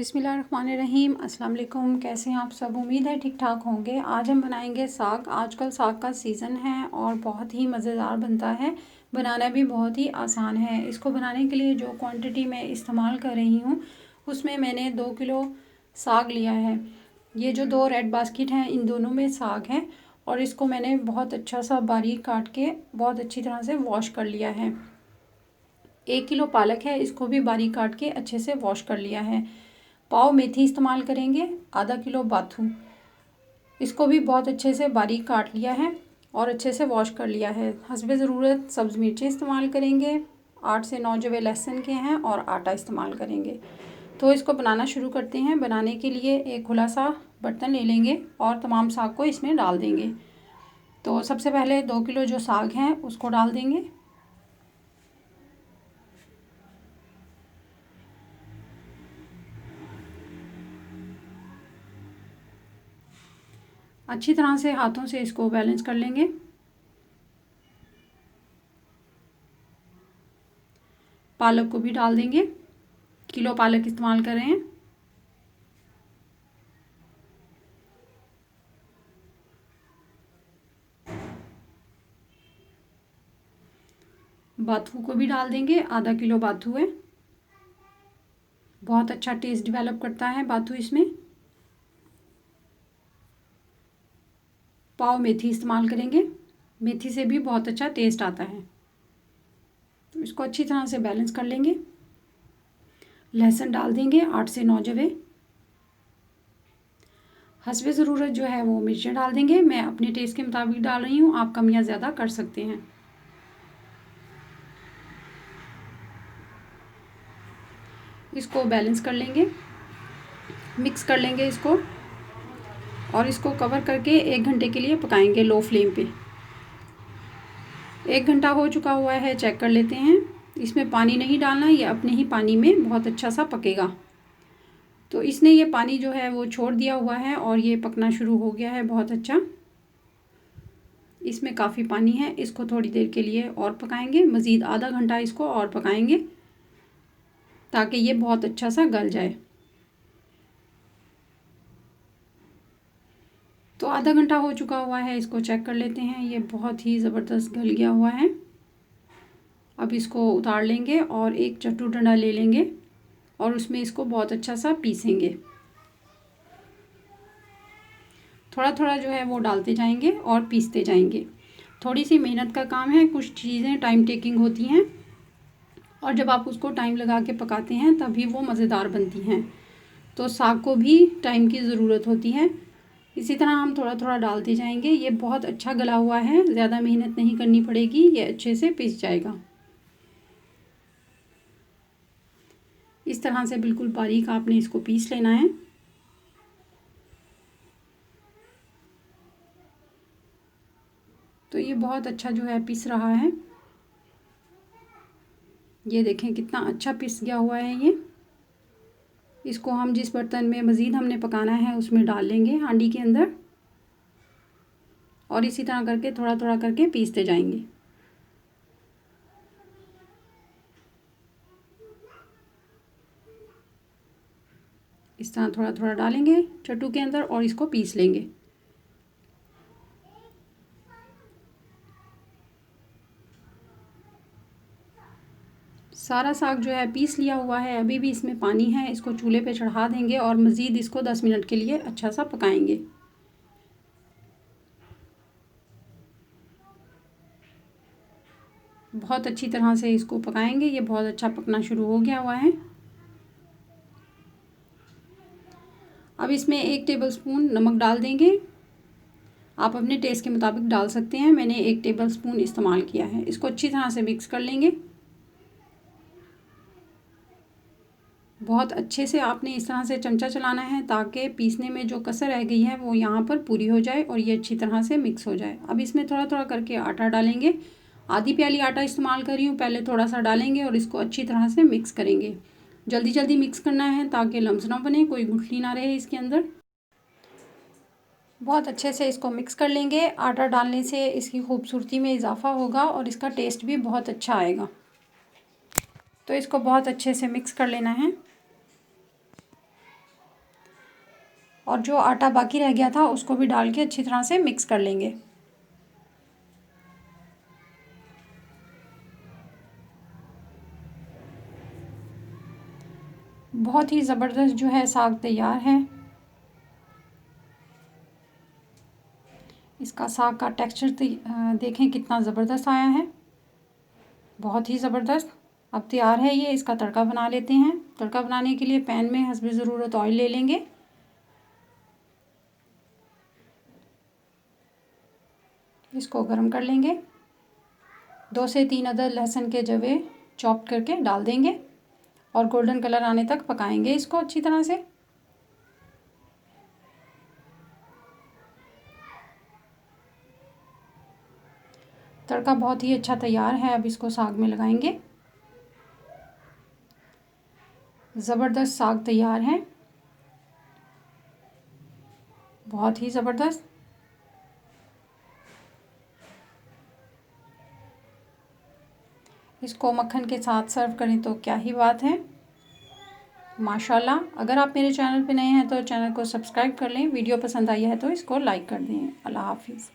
बिस्मिल्लाहिर्रहमानिर्रहीम। अस्सलाम वालेकुम। कैसे हैं आप सब? उम्मीद है ठीक ठाक होंगे। आज हम बनाएंगे साग। आजकल साग का सीज़न है और बहुत ही मज़ेदार बनता है, बनाना भी बहुत ही आसान है। इसको बनाने के लिए जो क्वांटिटी मैं इस्तेमाल कर रही हूँ उसमें मैंने 2 किलो साग लिया है। ये जो 2 रेड बास्केट हैं इन दोनों में साग है और इसको मैंने बहुत अच्छा सा बारीक काट के बहुत अच्छी तरह से वॉश कर लिया है। 1 किलो पालक है, इसको भी बारीक काट के अच्छे से वॉश कर लिया है। पाव मेथी इस्तेमाल करेंगे, आधा किलो बाथू, इसको भी बहुत अच्छे से बारीक काट लिया है और अच्छे से वॉश कर लिया है। हस्बे ज़रूरत सब्ज़ मिर्ची इस्तेमाल करेंगे, 8 से 9 जवे लहसुन के हैं और आटा इस्तेमाल करेंगे। तो इसको बनाना शुरू करते हैं। बनाने के लिए एक खुला सा बर्तन ले लेंगे और तमाम साग को इसमें डाल देंगे। तो सबसे पहले 2 किलो जो साग हैं उसको डाल देंगे। अच्छी तरह से हाथों से इसको बैलेंस कर लेंगे। पालक को भी डाल देंगे, किलो पालक इस्तेमाल कर रहे हैं। बाथू को भी डाल देंगे, आधा किलो बाथू है, बहुत अच्छा टेस्ट डेवलप करता है बाथू इसमें। पाव मेथी इस्तेमाल करेंगे, मेथी से भी बहुत अच्छा टेस्ट आता है। तो इसको अच्छी तरह से बैलेंस कर लेंगे। लहसुन डाल देंगे 8 से 9 जवे। हस्बे ज़रूरत जो है वो मिर्चें डाल देंगे। मैं अपने टेस्ट के मुताबिक डाल रही हूँ, आप कम या ज़्यादा कर सकते हैं। इसको बैलेंस कर लेंगे, मिक्स कर लेंगे इसको और इसको कवर करके 1 घंटे के लिए पकाएंगे लो फ्लेम पे। 1 घंटा हो चुका हुआ है, चेक कर लेते हैं। इसमें पानी नहीं डालना, ये अपने ही पानी में बहुत अच्छा सा पकेगा। तो इसने ये पानी जो है वो छोड़ दिया हुआ है और ये पकना शुरू हो गया है बहुत अच्छा। इसमें काफ़ी पानी है, इसको थोड़ी देर के लिए और पकाएंगे। मज़ीद आधा घंटा इसको और पकाएंगे ताकि ये बहुत अच्छा सा गल जाए। तो आधा घंटा हो चुका हुआ है, इसको चेक कर लेते हैं। ये बहुत ही ज़बरदस्त गल गया हुआ है। अब इसको उतार लेंगे और एक चट्टू डंडा ले लेंगे और उसमें इसको बहुत अच्छा सा पीसेंगे। थोड़ा थोड़ा जो है वो डालते जाएंगे और पीसते जाएंगे। थोड़ी सी मेहनत का काम है, कुछ चीज़ें टाइम टेकिंग होती हैं और जब आप उसको टाइम लगा के पकाते हैं तभी वो मज़ेदार बनती हैं। तो साग को भी टाइम की ज़रूरत होती है। इसी तरह हम थोड़ा थोड़ा डालते जाएंगे। ये बहुत अच्छा गला हुआ है, ज़्यादा मेहनत नहीं करनी पड़ेगी, ये अच्छे से पिस जाएगा। इस तरह से बिल्कुल बारीक आपने इसको पीस लेना है। तो ये बहुत अच्छा जो है पिस रहा है। ये देखें कितना अच्छा पिस गया हुआ है ये। इसको हम जिस बर्तन में मज़ीद हमने पकाना है उसमें डाल लेंगे, हांडी के अंदर, और इसी तरह करके थोड़ा थोड़ा करके पीसते जाएंगे। इस तरह थोड़ा थोड़ा डालेंगे चट्टू के अंदर और इसको पीस लेंगे। सारा साग जो है पीस लिया हुआ है। अभी भी इसमें पानी है, इसको चूल्हे पे चढ़ा देंगे और मज़ीद इसको 10 मिनट के लिए अच्छा सा पकाएंगे। बहुत अच्छी तरह से इसको पकाएंगे। ये बहुत अच्छा पकना शुरू हो गया हुआ है। अब इसमें 1 टेबलस्पून नमक डाल देंगे। आप अपने टेस्ट के मुताबिक डाल सकते हैं, मैंने 1 टेबलस्पून इस्तेमाल किया है। इसको अच्छी तरह से मिक्स कर लेंगे। बहुत अच्छे से आपने इस तरह से चमचा चलाना है ताकि पीसने में जो कसर रह गई है वो यहाँ पर पूरी हो जाए और ये अच्छी तरह से मिक्स हो जाए। अब इसमें थोड़ा थोड़ा करके आटा डालेंगे। आधी प्याली आटा इस्तेमाल कर रही हूँ, पहले थोड़ा सा डालेंगे और इसको अच्छी तरह से मिक्स करेंगे। जल्दी जल्दी मिक्स करना है ताकि लम्स ना बने, कोई गुठली ना रहे इसके अंदर। बहुत अच्छे से इसको मिक्स कर लेंगे। आटा डालने से इसकी खूबसूरती में इजाफा होगा और इसका टेस्ट भी बहुत अच्छा आएगा। तो इसको बहुत अच्छे से मिक्स कर लेना है। और जो आटा बाकी रह गया था उसको भी डाल के अच्छी तरह से मिक्स कर लेंगे। बहुत ही ज़बरदस्त जो है साग तैयार है। इसका साग का टेक्सचर देखें कितना ज़बरदस्त आया है, बहुत ही ज़बरदस्त। अब तैयार है ये, इसका तड़का बना लेते हैं। तड़का बनाने के लिए पैन में हस्बे ज़रूरत ऑयल ले लेंगे। इसको गर्म कर लेंगे। 2 से 3 अदद लहसुन के जवे चॉप करके डाल देंगे और गोल्डन कलर आने तक पकाएंगे इसको अच्छी तरह से। तड़का बहुत ही अच्छा तैयार है। अब इसको साग में लगाएंगे। ज़बरदस्त साग तैयार है, बहुत ही ज़बरदस्त। इसको मक्खन के साथ सर्व करें तो क्या ही बात है, माशाल्लाह। अगर आप मेरे चैनल पे नए हैं तो चैनल को सब्सक्राइब कर लें। वीडियो पसंद आई है तो इसको लाइक कर दें। अल्लाह हाफिज़।